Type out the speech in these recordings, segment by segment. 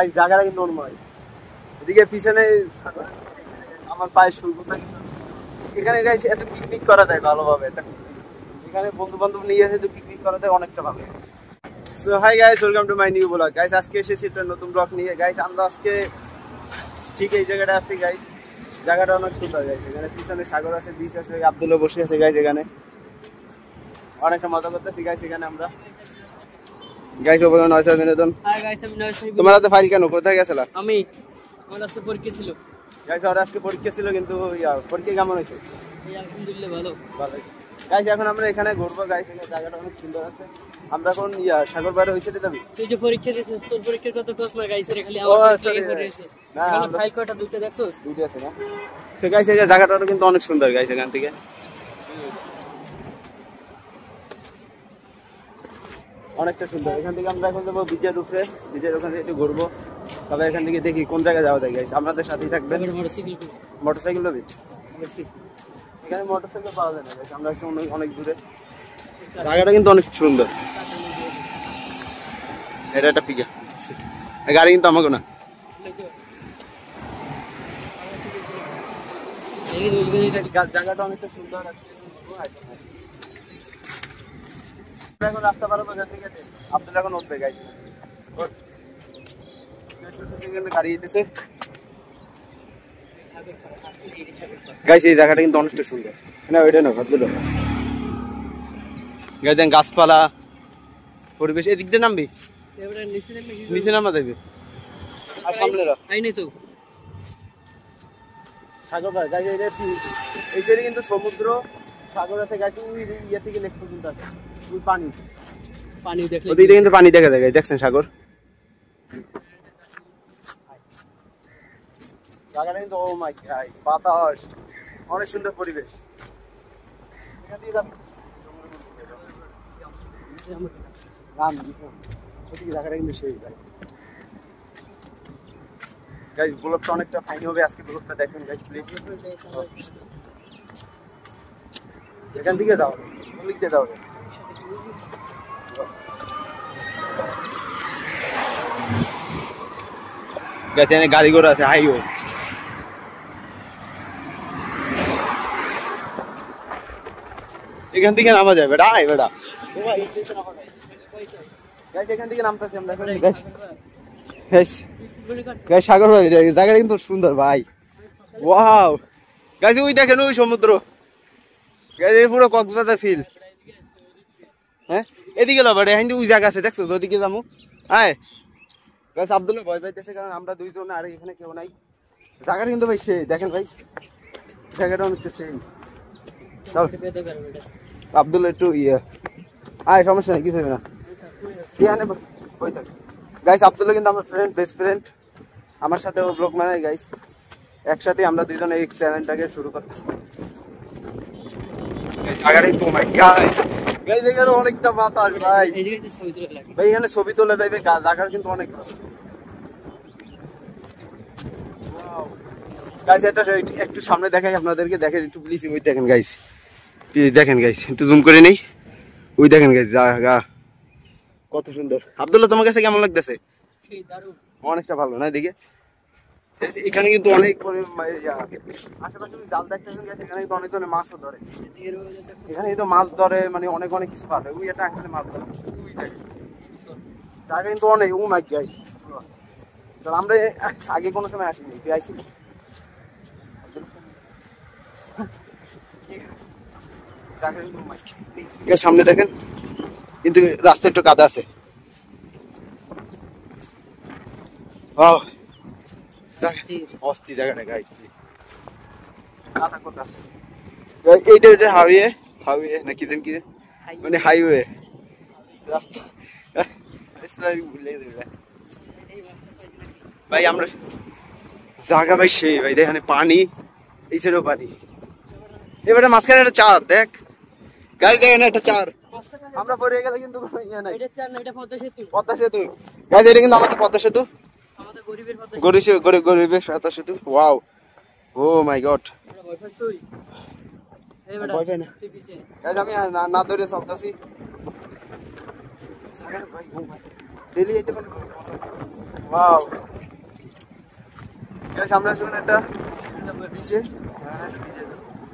Guys জায়গাটা কিন্তু normal. এদিকে পিছনে আমার পায়ের সুরগুলো কিন্তু এখানে গাইস একটা পিকনিক করা যায় ভালোভাবে। এখানে বন্ধু বান্ধব নিয়ে এসে পিকনিক করা যায় অনেকটা ভালো। So hi guys, welcome to my new blog. Guys আজকে এসেছি একটা নতুন ব্লগ নিয়ে। গাইস আমরা আজকে ঠিক এই জায়গাটা আছি গাইস। জায়গাটা অনেক সুন্দর গাইস। এখানে পিছনে সাগর আছে, বিচ আছে, আব্দুল্লাহ বসে আছে গাইস। এখানে অনেকটা মজা করতেছি গাইস। এখানে আমরা গাইস ওপরে নয়সা বিনোদন। হাই গাইস, আমি নয়সা। তোমার হাতে ফাইল কেন? কোথায় গেছিলা? আমার আজকে পরীক্ষা ছিল গাইস। আর আজকে পরীক্ষা ছিল, কিন্তু পরীক্ষা কেমন হয়েছে? আলহামদুলিল্লাহ ভালো। গাইস এখন আমরা এখানে ঘুরবো গাইস। এখানে জায়গাটা অনেক সুন্দর আছে। আমরা এখন সাগর পাড়ে হইছে দিতাম। তুই যে পরীক্ষা দিছিস, তোর পরীক্ষার কত কোর্স না গাইস? খালি আমার পরীক্ষা করেছিস না? ফাইল কয়টা? দুটো দেখছস? দুটো আছে না? সে গাইস এই জায়গাটা কিন্তু অনেক সুন্দর গাইস। এখান থেকে অনেকটা সুন্দর। এখান থেকে আমরা এখন যাবো বিচের উপরে। বিচের ওখানে একটু ঘুরবো। তবে এখান থেকে দেখি কোন জায়গায় যাওয়া যায় গাইস। আমাদের সাথেই থাকবেন। মোটরসাইকেল লবি এখানে মোটরসাইকেল পাওয়া যায় না গাইস। আমরা আছি অনেক দূরে। জায়গাটা কিন্তু অনেক সুন্দর। এটা একটা পিক গাড়ি কিন্তু আমাকে না। জায়গাটা অনেকটা সুন্দর আছে। এখন রাস্তা পার হবে ঠিক আছে। আব্দুল এখন উঠবে গাইস। গাড়ি যেতেছে গাইস। এই জায়গাটা কিন্তু অনেকটা সুন্দর। না ওইটা না ভাবছিল গাইস। দেন গাছপালা পরিবেশ। এদিক দিয়ে নামবি, নিচে নামা যাবে। আর সামনে রাখ আই নাই তো সাগর পার গাইস। এই সাইডে কিন্তু সমুদ্র সাগর আছে গাইস। ওই ইয়া থেকে লেক পর্যন্ত আছে। ওই পানি দেখলে ওদিকে কিন্তু পানি দেখা যায় গাইস। দেখছেন সাগর? জায়গাটা কিন্তু ও মাই গড, বাতাস অনেক সুন্দর পরিবেশ। এখান দিয়ে জায়গাটা কিন্তু সেই গাইস। ব্লগটা অনেকটা ফাইন হবে আজকে। ব্লগটা দেখবেন গাইস প্লিজ। এখান থেকে যাও, কোন দিক দিয়ে যাও? গাইস এখানে গাড়ি ঘোড়া আছে, হাইওয়ে। এখান থেকে নামা যায় বেটা। আয় বেটা গাইস। এখান থেকে নামতেছি আমরা এখন গাইস। গাইস সাগর বাড়ি জায়গাটা কিন্তু সুন্দর ভাই। ওয়াও গাইস, ওই দেখেন ওই সমুদ্র গাইস। এই পুরো কক্সবাজার ফিল। হ্যাঁ এদিকে লো বেটা। হিন্দু ওই জায়গা আছে দেখছো? ওদিকে যাবো। আয় গাইস। আব্দুল্লাহ ভয় পাইতেছে কারণ আমরা দুইজন আর এখানে কেউ নাই। জায়গাটা কিন্তু ভাই সেই দেখেন ভাই। জায়গাটা অনেকটা সেই। আব্দুল্লাহ একটু আয়, সমস্যা নেই, কিছু হবে না। গাইস আব্দুল্লাহ কিন্তু আমার ফ্রেন্ড, বেস্ট ফ্রেন্ড। আমার সাথে ও ব্লগ বানায় গাইস। একসাথে আমরা দুইজন এই চ্যানেলটাকে শুরু করতেছি। অনেকটা বাতাস ভাই। ভাই এখানে ছবি তোলা যাবে। জায়গাটা কিন্তু অনেক গাইস। এটা একটু সামনে দেখাই আপনাদেরকে। দেখেন একটু প্লিজ। ওই দেখেন গাইস, দেখেন গাইস একটু জুম করে নেই। ওই দেখেন গাইস জায়গা কত সুন্দর। আব্দুল্লাহ তোমার কাছে কেমন লাগতেছে? অনেকটা ভালো না? এদিকে এখানে কিন্তু অনেক আশেপাশে জাল দেখতেছেন গাইস। এখানে কিন্তু অনেক ধরনের মাছও ধরে। এখানে কিন্তু মাছ ধরে মানে অনেক কিছু পাবে। ওই এটা এখানে মাছ ধরে। ওই দেখেন জায়গা কিন্তু অনেক। ও মাই গাইস, আমরা আগে কোনো সময় আসিনি। তুই আইসি সামনে দেখেন কিন্তু রাস্তা একটু কাদা আছে। অস্থির জায়গাটা গাইস। কাদা কোথা আছে এইটা? হাইওয়ে না কি কি মানে হাইওয়ে রাস্তা ভাই। আমরা জায়গা ভাই সেই ভাই। দেখেন পানি, এই সাইডেও পানি। এবারে মাঝখানে একটা চার দেখ গাইস। দেখেন একটা চার। আমরা পড়ে গেলে কিন্তু পদ্মা সেতু গাইস। এটা কিন্তু আমাদের পদ্মা সেতু, গরিবের পদ্মা সেতু। ওয়াও, ও মাই গড। আমি না ধরে চলতেছি। ডেলি যেতে পারি। ওয়াও গাইস, আমরা এখন একটা বিচে,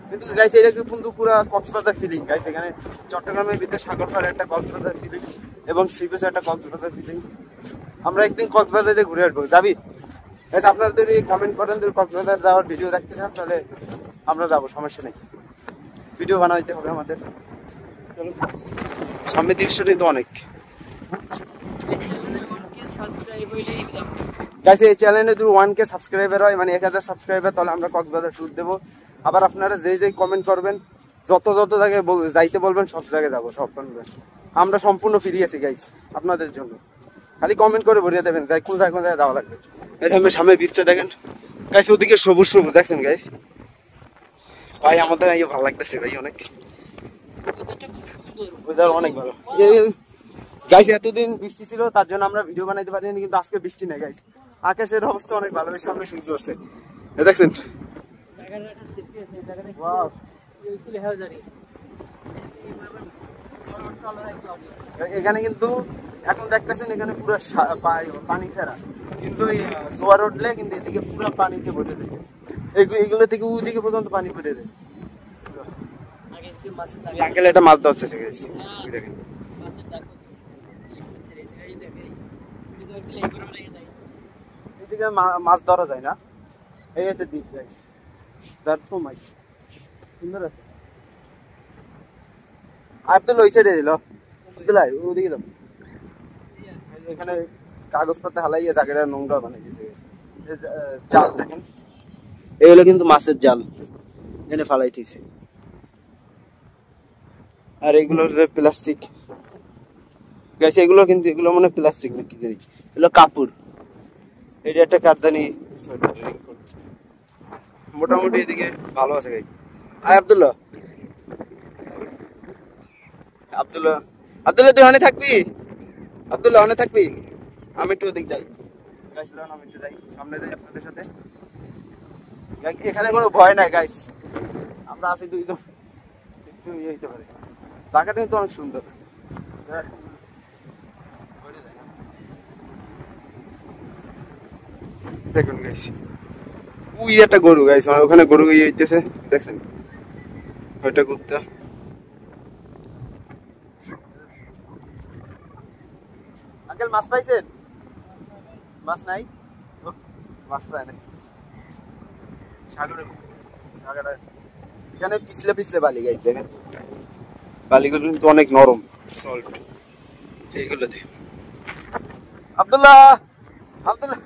কিন্তু গাইস এটা কিন্তু পুরো কক্সবাজার ফিলিং গাইস। এখানে চট্টগ্রামের ভিতরে সাগর পাড়ে একটা কক্সবাজার ফিলিং এবং সি বিচে একটা কক্সবাজার ফিলিং। আমরা একদিন কক্সবাজারে ঘুরে আসবো, যাবি? গাইস আপনারা যদি কমেন্ট করেন যদি কক্সবাজার যাওয়ার ভিডিও দেখতে চান তাহলে আমরা যাবো, সমস্যা নেই। ভিডিও বানাইতে হবে আমাদের। চলো, সামনের দৃশ্যটা তো অনেক। গাইস এই চ্যানেলে যদি 1K সাবস্ক্রাইবার হয়, মানে 1000 সাবস্ক্রাইবার, তাহলে আমরা কক্সবাজার ট্যুর দেবো। আবার আপনারা যেই কমেন্ট করবেন, যত জায়গায় যাইতে বলবেন সব জায়গায় যাবো, সব করবেন। আমরা সম্পূর্ণ ফ্রি আছি গাইস আপনাদের জন্য, খালি কমেন্ট করে ভরিয়ে দেবেন যাই কোন জায়গায় যাওয়া লাগবে। গাইস আমি সামনে বিচটা দেখেন গাইস, ওদিকে সবুজ সবুজ দেখছেন গাইস। ভাই আমাদের এই ভালো লাগতেছে ভাই, অনেক ওয়েদার অনেক ভালো গাইস। এতদিন বৃষ্টি ছিল তার জন্য আমরা ভিডিও বানাইতে পারিনি, কিন্তু আজকে বৃষ্টি নেই গাইস। আকাশের অবস্থা অনেক ভালো, সামনে সূর্য আছে দেখছেন। এখানে কিন্তু এখন দেখতেছেন এখানে পুরো পানি ফেরা, কিন্তু জোয়ার উঠলে কিন্তু এদিকে পুরো পানিতে ভরে দেয়, এইগুলো থেকে ওইদিকে পর্যন্ত পানি ভরে দেয়। আঙ্কেল এটা মাছ ধরতেছে দেখেন, এদিকে মাছ ধরা যায় না, এই একটা দ্বীপ গাইস, তার তো মাছ সুন্দর আছে। আব্দুল ওই সাইডে দিল, আব্দুল্লাহ ওদিকে দাও। এখানে কাগজপত্র হালাইয়া জায়গাটা নোংরা বানিয়ে দিয়েছে। জাল দেখেন, এগুলো কিন্তু মাছের জাল এনে ফালাইতেছে। আর এগুলো প্লাস্টিক গাইস, এগুলো কিন্তু এগুলো মনে প্লাস্টিক নাকি জানি, এগুলো কাপড়। এটা একটা কারদানি, মোটামুটি এদিকে ভালো আছে গাইস। আয় আব্দুল্লাহ, আব্দুল্লাহ আব্দুল্লাহ তুই ওখানে থাকবি? আব্দুল্লাহ ওখানে থাকবি? আমি একটু ওদিক যাই গাইস, আমি একটু যাই সামনে যাই আপনাদের সাথে। এখানে কোনো ভয় নাই গাইস, আমরা আছি দুইজন, একটু ইয়ে হইতে পারে। জায়গাটা কিন্তু অনেক সুন্দর। দেখুন গাইস, ওই একটা গরু গাইস, ওখানে গরু ইয়ে হইতেছে দেখছেন, ওইটা কুত্তা। আঙ্কেল মাছ পাইছেন? মাছ নাই, মাছ পায় নাই সাগরে। এখানে পিছলে পিছলে বালি গাইছে, দেখেন বালিগুলো কিন্তু অনেক নরম, সল্ট এইগুলোতে। আব্দুল্লাহ আব্দুল্লাহ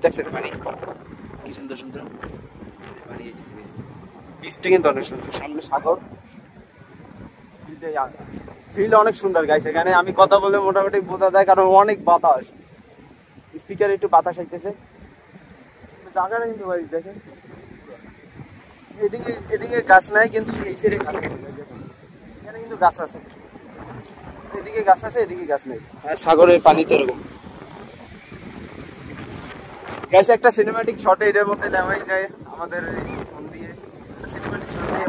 দেখছেন পানি কি সুন্দর সুন্দর পানি, বীজটা কিন্তু অনেক সুন্দর, সামনে সাগর, ফিল্ড অনেক সুন্দর গাইস। এখানে আমি কথা বলে মোটামুটি বোঝা যায়, কারণ অনেক বাতাস, স্পিকারে একটু বাতাস আইতেছে। জায়গাটা কিন্তু দেখেন, এদিকে এদিকে গাছ নাই, কিন্তু এই সাইডে গাছ আছে, এখানে কিন্তু গাছ আছে, এদিকে গাছ আছে এদিকে গাছ নেই। আর সাগরের পানিতে এরকম গাইস, একটা সিনেম্যাটিক শটে এর মধ্যে নেওয়াই যায় আমাদের ফোন দিয়ে, সিনেম্যাটিক শট দিয়ে।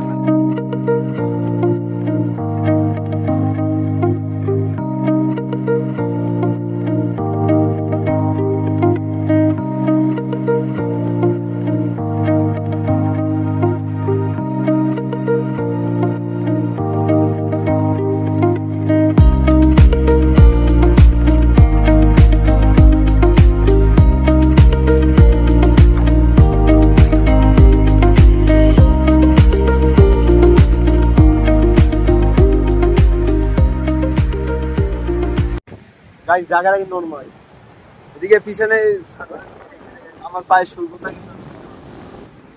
গাইস জায়গাটা কিন্তু অন্যময়, এদিকে পিছনে আমার পায়ের সুরগুলো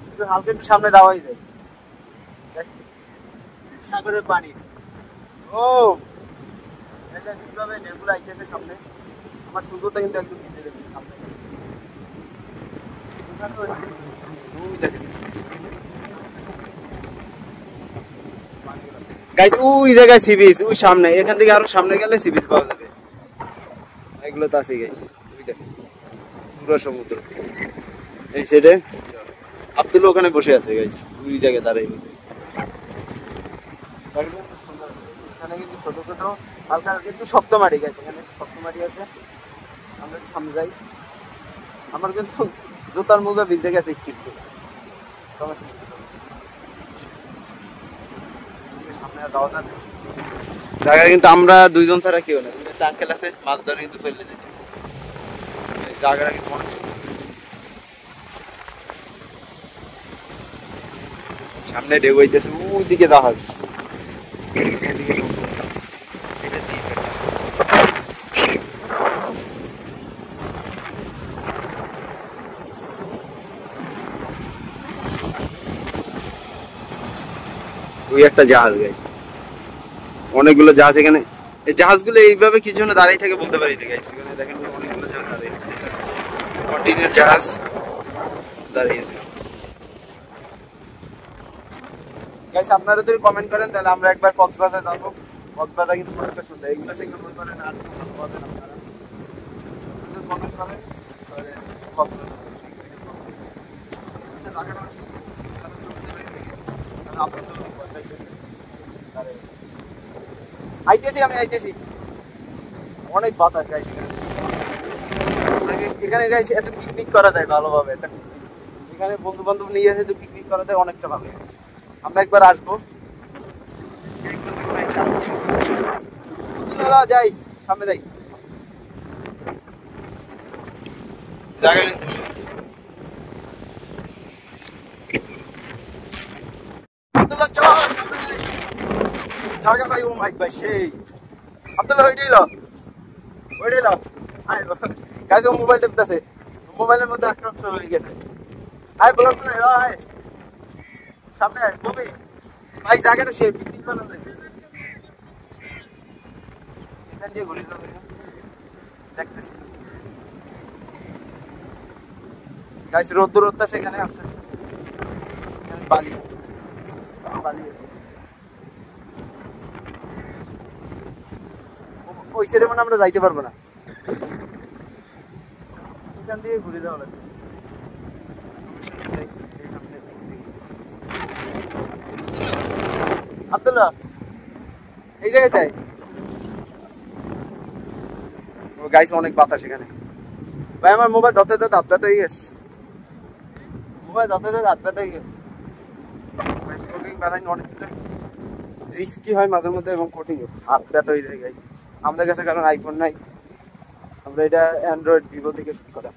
কিন্তু হালকা একটু সামনে যাওয়াই যায়, সাগরের পানি। ও কিভাবে নেগুলো আইতেছে সামনে, আমার সুরগুলো কিন্তু একদম ভিজে গেছে সামনে। গাইস ওই জায়গায় সি বিচ, ওই সামনে, এখান থেকে আরো সামনে গেলে সি বিচ পাওয়া যাবে। এগুলো তো আছে গাইস, পুরো সমুদ্র এই সাইডে। আব্দুল ওখানে বসে আছে গাইস, ওই জায়গায় দাঁড়াই বসে। এখানে কিন্তু ছোট ছোট হালকা কিন্তু শক্ত মাটি গেছে, এখানে শক্ত মাটি আছে। আমরা সামনে যাই, আমার কিন্তু জুতার মোজা ভিজে গেছে একটু একটু। সামনে যাওয়া যাবে জায়গা কিন্তু আমরা দুইজন ছাড়া কেউ না, একটা আঙ্কেল আছে মাছ ধরে কিন্তু চলে যেতে জায়গাটা কিন্তু অনেক সুন্দর। সামনে ঢেউ হইতেছে, ওইদিকে জাহাজ, এটা দ্বীপ। ওই একটা জাহাজ গাইছে, অনেকগুলো জাহাজ এখানে। এই জাহাজগুলো এইভাবে কি জন্য দাঁড়িয়ে থাকে বলতে পারি না গাইস। এখানে দেখেন অনেকগুলো জাহাজ দাঁড়িয়ে আছে, কন্টিনিউর জাহাজ দাঁড়িয়েছে। গাইস আপনারা যদি কমেন্ট করেন তাহলে আমরা একবার কক্সবাজার যাবো। কক্সবাজার কিন্তু অনেকটা সুন্দর, এইগুলো থেকে মনে করেন আর পাবেন আপনারা যদি কমেন্ট করেন তাহলে কক্সবাজার জায়গাটা অনেক সুন্দর। আইতেছি আমি আইতেছি, অনেক বাতাস গাইছে এখানে গাইছে। একটা পিকনিক করা যায় ভালোভাবে, একটা এখানে বন্ধু বান্ধব নিয়ে এসে পিকনিক করা যায় অনেকটা ভালো। আমরা একবার আসবো, যাই সামনে যাই জায়গা ভাই। ও মাইক ভাই সেই আব্দুল্লাহ ওইটাই লো গাইছে। ও মোবাইল টিপতেছে, মোবাইলের মধ্যে আকর্ষণ হয়ে গেছে। আয় ব্লক না, আয় সামনে আয় কবি ভাই, জায়গাটা সে পিকনিক করা যায়। এখান দিয়ে ঘুরে যাবে, দেখতেছি গাইছে। রোদ্দুর উঠতেছে এখানে আস্তে আস্তে, বালি বালি আছে। ওই সাইডে মানে আমরা যাইতে পারবো না, এখান দিয়ে ঘুরে যাওয়া লাগবে। আব্দুল্লাহ এই জায়গাটায় গাইছে অনেক বাতাস এখানে। ভাই আমার মোবাইল ধরতে ধরতে হাত ব্যথা হয়ে গেছে, মোবাইল ধরতে ধরতে হাত ব্যথা হয়ে গেছে। বানাই অনেকটা রিস্কি হয় মাঝে মধ্যে এবং কঠিন, হাত ব্যথা হয়ে যায় গাইছে। আমাদের কাছে কারণ আইফোন নাই, আমরা এটা অ্যান্ড্রয়েড ভিভো থেকে শুট করা।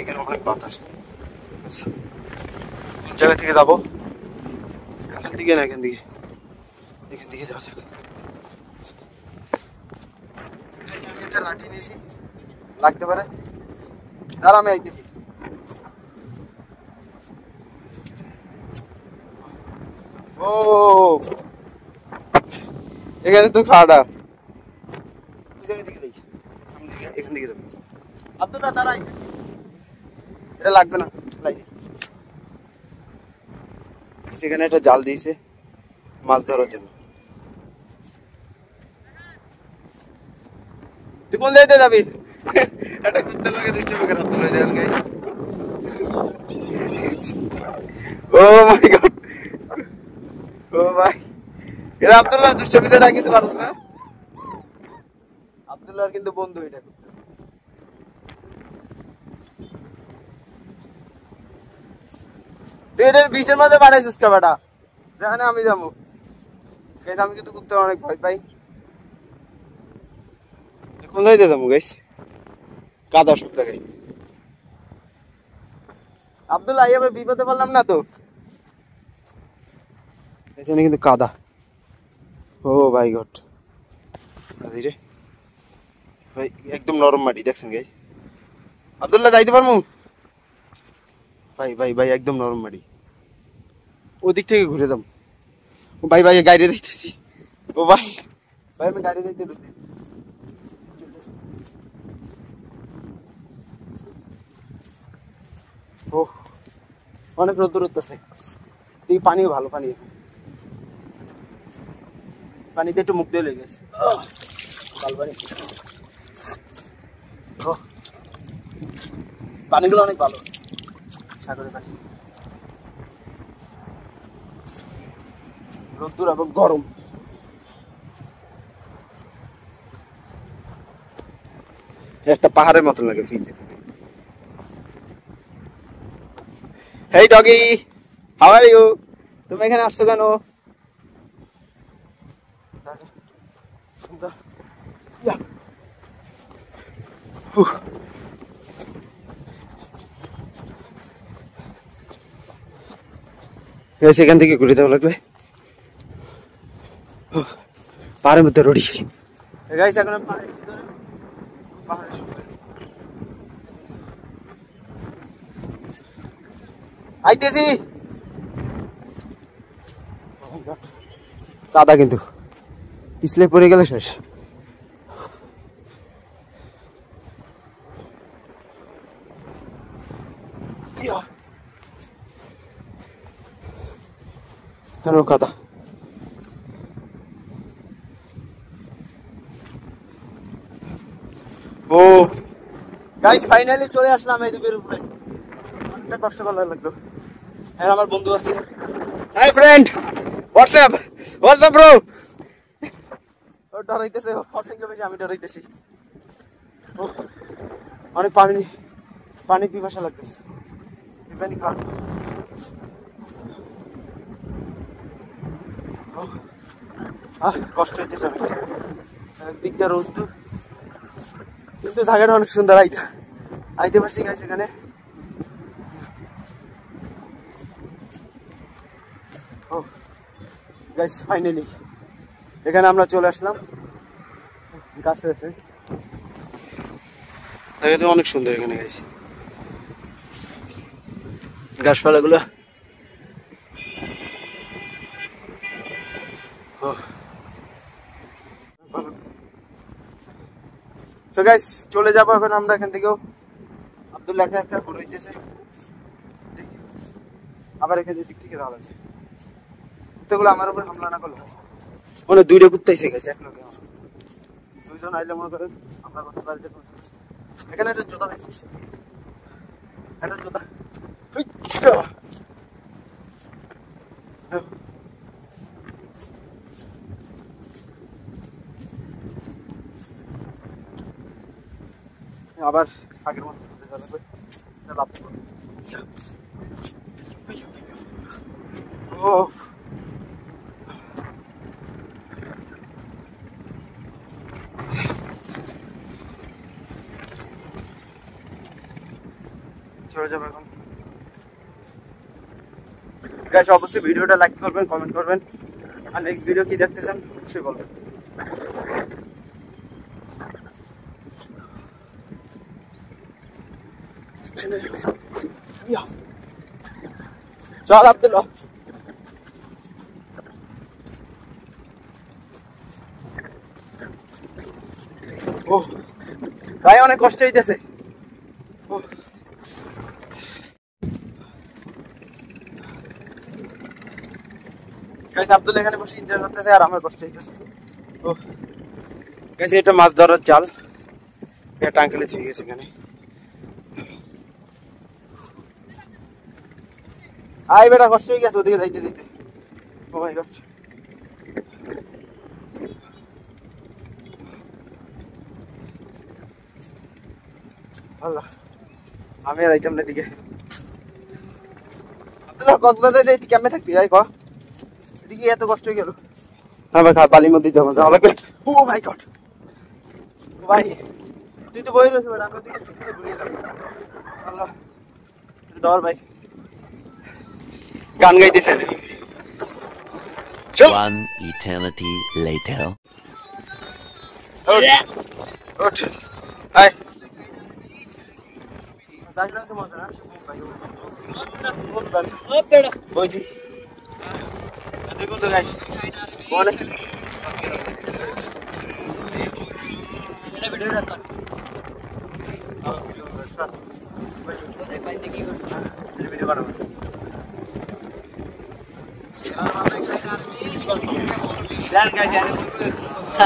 এখানে অনেক বাতাস। কোন জায়গা থেকে যাবো? এখান থেকে না, এখান থেকে যাওয়া যাক। একটা লাঠি নিয়েছি, লাগতে পারে। আর আমি আইতেছি। ও এখানে তো খাড়া, ওই জায়গা থেকে যাই, এখান থেকে যাবো। আব্দুল্লাহ তারা আইতেছি, এটা লাগবে না, লাগে। সেখানে একটা জাল দিয়েছে মাছ ধরার জন্য। তুই কোন জায়গায় যাবি? একটা কুত্তা লাগে 200 টাকা আব্দুল্লাহ দেওয়ার গাইস। ও মাই গড, ও ভাই এরা আব্দুল্লাহ 200 মিটার রাখিস পারছ না? আব্দুল্লাহর কিন্তু বন্ধু এটা। তুই এটার বিচের মধ্যে বাড়াইছিস কে বেটা? যেখানে আমি যাবো গাইস, আমি কিন্তু কুত্তা অনেক ভয় পাই। কোন জায়গায় যাবো গাইস? কাদা সব জায়গায়। আব্দুল্লাহ আইয়াবে বিপদে পারলাম না তো, এখানে কিন্তু কাদা। ও ভাই গড রে ভাই, একদম নরম মাটি দেখছেন গাই। আব্দুল্লাহ যাইতে পারবো? ভাই ভাই ভাই একদম নরম মাটি, ওদিক থেকে ঘুরে যাবো। ভাই ভাই গাড়ি যাইতেছি। ও ভাই ভাই আমি গাড়ি যাইতে ও অনেক রোদ্দুর উঠতেছে, দেখি পানিও ভালো, পানিতে একটু মুখ দিয়ে লেগে গেছে। পানিগুলো অনেক ভালো, সাগরের পানি, রোদ্দুর এবং গরম। একটা পাহাড়ের মতন লাগে feel. Hey doggy, how are you? তুমি এখানে আসছো কেন? সেখান থেকে ঘুরে যাওয়া লাগবে পাহাড়ের মধ্যে রোডি। এখন আইতেছি, কাদা কিন্তু পিছলে পড়ে গেলে শেষ। কাদা ও গাইস, ফাইনালি চলে আসলাম এই দ্বীপের উপরে। অনেকটা কষ্ট করা লাগলো। হ্যাঁ, আমার বন্ধু আছে। Hi friend, WhatsApp bro. ও ডরাইতেছে, ওর সঙ্গে বেশি আমি ডরাইতেছি। অনেক পানি পিপাসা লাগতেছে, পানি খাওয়া। কষ্ট হইতেছে অনেক, একদিক দিয়ে রোদ্দুর, কিন্তু জায়গাটা অনেক সুন্দর। আইতে পারছি গাইস এখানে। গাইস ফাইনালি এখানে আমরা চলে আসলাম। গাছ আছে, অনেক সুন্দর এখানে গাইস, গাছপালাগুলো। সো গাইস চলে যাবো এখন আমরা এখান থেকেও। আব্দুল্লাহ একটা ঘুরে হইতেছে, আবার এখানে দিক থেকে যাওয়া লাগবে। কুত্তাগুলো আমার উপর হামলা না করলে মনে দুইটা কুত্তা এসে গেছে একলগে। দুইজন আইলে মনে করেন আমরা করতে পারি। এখানে একটা জোতা পাইছি, একটা জোতা। আবার আগের মতো ও চলে যাবে এখন। গাইস অবশ্যই ভিডিওটা লাইক করবেন, কমেন্ট করবেন, আর নেক্সট ভিডিও কি দেখতে চান অবশ্যই বলবেন। চল আব্দুল্লাহ, ও ভাই অনেক কষ্ট হইতেছে। আব্দুল্লাহ এখানে বসে এনজয় করতেছে আর আমার কষ্ট হইতেছে। ও গাইস এটা মাছ ধরার জাল, এটা আঙ্কেলে ঠিক গেছে এখানে। আই বেটা কষ্ট হয়ে গেছে ওদিকে যাইতে যাইতে। ও মাই গড, আল্লাহ আমি আর আইতাম না দিকে। আব্দুল্লাহ কক্সবাজার যাইতে কেমনে থাকবি ভাই ক? এদিকে এত কষ্ট হয়ে গেল। হ্যাঁ ভাই বালির মধ্যে যাবো, যাওয়া লাগবে। ও মাই গড ভাই, তুই তো বই রয়েছে বেটা, আমি ওদিকে ঘুরিয়ে যাবো। আল্লাহ দর ভাই গান গাইতেছে। One eternity later. Hi. দেখুন তো গাইস অনেক ভিডিও বানাবো।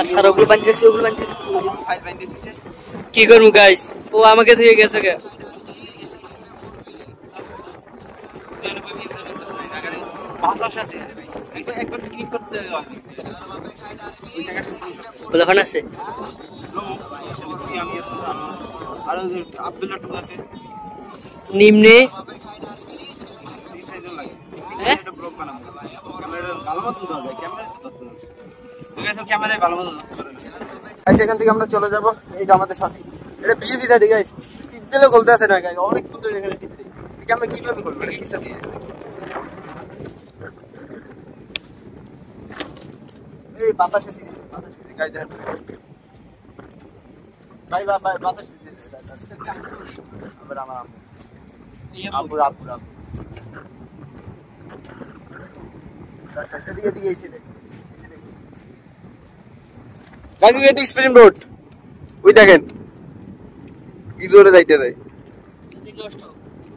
স্যার ওগুলো বানিয়েছে কি করবো গাইস ও আমাকে ধুয়ে গেছে কে ওখানে আছে আব্দুল্লাহ টু আছে নিম্নে এখান থেকে আমরা চলে যাবো এইটা আমাদের সাথে এটা বিয়ে দিতে দিকে টিপ দিলে বলতে আছে না গাই অনেক সুন্দর এখানে টিপ দিই এটা আমরা কিভাবে করবো কি সাথে এই বাতাসে গাই দেন ভাই ভাই বাতাসে আবার আমার আপুর আপুর আপুর দিকে দিকে এসে দেখ গাইস এটা স্প্রিং রোড ওই দেখেন কি জোরে যাইতে যায়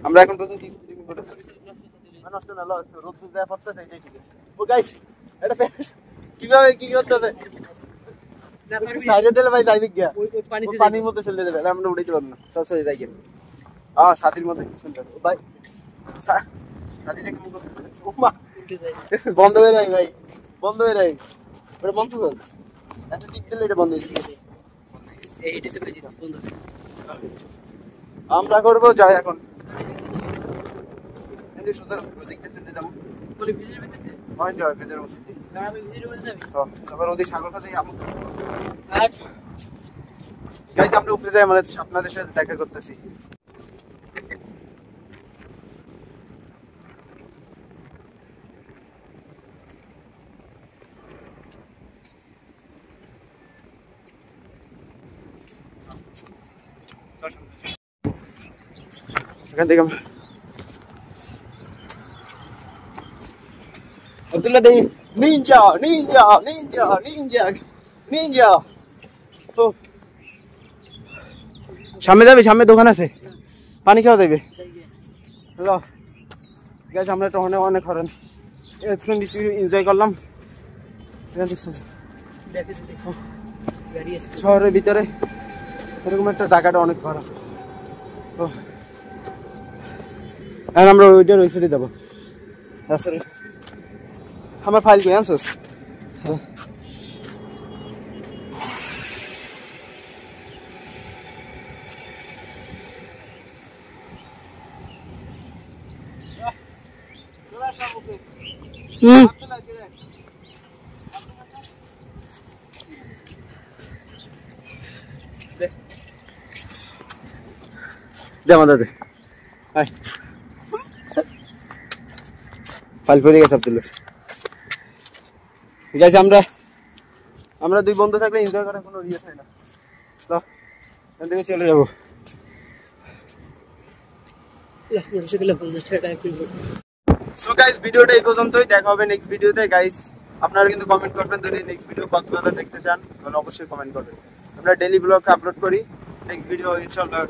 আমরা এখন পর্যন্ত স্প্রিং রোড নষ্ট না লস রোদ দেয়া পড়তেছে এটাই ঠিক আছে ও গাইস এটা কিভাবে কি করতেছে সাইডে দিলে ভাই যাইবে গিয়া পানির মধ্যে চলে যাবে আমরা উঠাইতে পারবো না সব চলে যাই গিয়া সাথীর মধ্যে কি সুন্দর ভাই সাথীটা কেমন করতেছে ও মা বন্ধ হয়ে যায় ভাই বন্ধ হয়ে যায় ওটা বন্ধ কর একটা টিক দিলে এটা বন্ধ হয়ে যাবে এইটাতে বেশি বন্ধ আমরা করবো যাই এখন এন্ড সুন্দর দেখতে চলে যাব বলি ভিজির ভিতরে হয় যাবে ভেতরের মধ্যে আমি ভিজির মধ্যে যাবি তারপর ওদের সাগর কাছে আমরা আর গাইস আমরা উপরে যাই আমাদের আপনাদের সাথে দেখা করতেছি এখান থেকে আব্দুল্লাহ দেই Ninja Ninja Ninja Ninja Ninja তো সামনে যাবে সামনে দোকান আছে পানি খাওয়া যাবে হ্যালো গাইস আমরা তো অনেক হরেন এখন এনজয় করলাম দেখো গাড়ি আসছে শহরের ভিতরে এরকম একটা জায়গাটা অনেক ভালো তো আর আমরা ওইটা ওই সাইডে যাবো আমার ফাইল কই আনছস দে আমাদের দে আয় ফাইল পড়ে গেছে আব্দুল্লাহ ঠিক আছে আমরা দুই বন্ধু থাকলে এনজয় করার কোনো রিস্ক হয় না তো এখান থেকে চলে যাবো সো গাইস ভিডিওটা এই পর্যন্তই দেখা হবে নেক্সট ভিডিওতে গাইস আপনারা কিন্তু কমেন্ট করবেন যদি নেক্সট ভিডিও কক্সবাজার দেখতে চান তাহলে অবশ্যই কমেন্ট করবেন আমরা ডেইলি ব্লগ আপলোড করি নেক্সট ভিডিও ইনশাআল্লাহ